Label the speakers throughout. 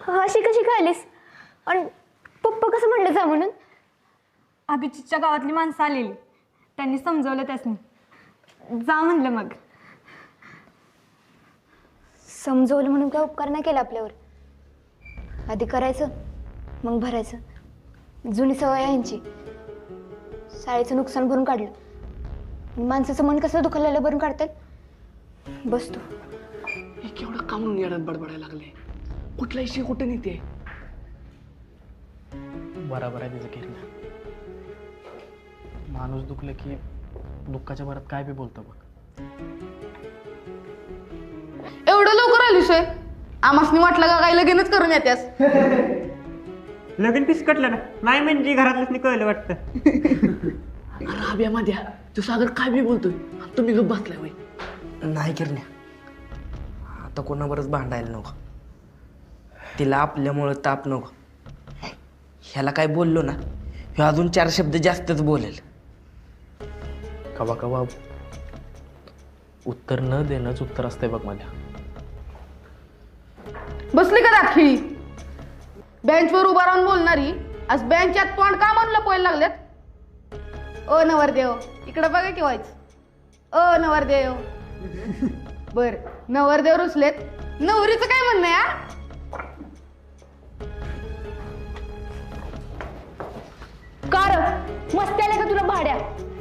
Speaker 1: अशी कशी खालीस? आणि पप्पा कसं म्हणलं जा म्हणून?
Speaker 2: अभिजितच्या गावातली माणसं आलेली, त्यांनी समजवलं त्यासनी, जा म्हणलं. मग
Speaker 1: समजवलं म्हणून काय उपकार नाही केला आपल्यावर. आधी करायचं मग भरायचं. जुनी सवय आहे यांची. शाळेचं नुकसान भरून काढलं, माणसाचं मन कसं दुखायला भरून काढतात. बस तू.
Speaker 3: हे केवढं का म्हणून येड्यात बडबडायला लागले? कुठला इशे कुठे नेते?
Speaker 4: बरोबर आहे तिचं किरण. माणूस दुखलं की दुःखाच्या भरात काय बी बोलतो बघ.
Speaker 5: एवढं लवकर आलीस होय? आमासनी वाटलं का काही लगीनच करून येत्यास?
Speaker 6: लगीन पिसकटलं ना नाही म्हणजे घरातलंच कळलं वाटतं.
Speaker 3: अरे अभ्या माद्या, तो सागर काय बी बोलतोय आणि तुम्ही गप्प बसलाय वय.
Speaker 7: नाही किरण्या, आता कोणाबरच भांडायला नको. तिला आपल्यामुळं ताप नको. ह्याला काय बोललो ना, ह्यो अजून 4 शब्द जास्तच बोलेल.
Speaker 4: कवा कवा उत्तर न देणंच उत्तर असतंय बघ माझ्या.
Speaker 5: बसली का दाखी? बेंचवर उभा राहून बोलणारी आज बेंचच्या तोंड का म्हणलं पोहायला लागलेत? ओ नवरदेव, इकडं बघा की व्हायच. ओ नवरदेव. बर, नवरदेव रुसलेत, नवरीचं काय म्हणणं आहे?
Speaker 1: कार मस्ती आल्या का तुला भाड्या?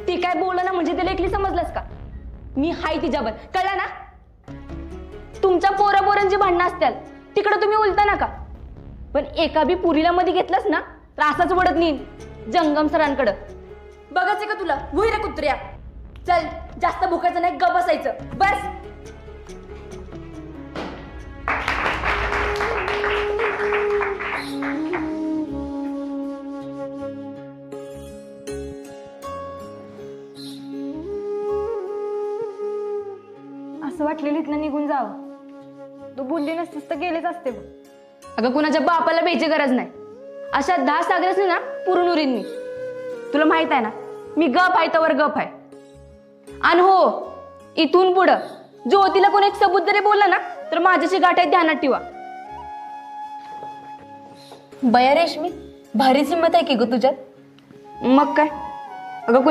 Speaker 1: ती काय बोल ना म्हणजे त्याला एकली समजलंस का? मी हाय तिच्यावर, कळलं ना? तुमच्या पोरांची भांडणं असतील तिकडं तुम्ही उलता नका, पण एका बी पुरीला मध्ये घेतलंस ना तर असाच वडत नेईन जंगम सरांकडं. बघायचं का तुला? वैर कुत्र्या. चल, जास्त भुकायचं नाही, ग बसायचं बस.
Speaker 2: असं वाटलेलं इथनं निघून जावं. तू बोलली नसतीस तर गेलेच असते बघ.
Speaker 1: अगं कुणाच्या बापाला भ्यायची गरज नाही. अशा 10 सागरच ना पुरून उरीन. तुला माहित आहे ना, मी गप आहे तवर गप आहे. आणि हो, इथून पुढं ज्योतीला कोणी एक सबूत जरी बोलला ना तर माझ्याशी गाठ आहे, ध्यानात ठेवा. बया रेशमी, भारीच हिंमत आहे की ग तुझ्यात. मग काय? अगं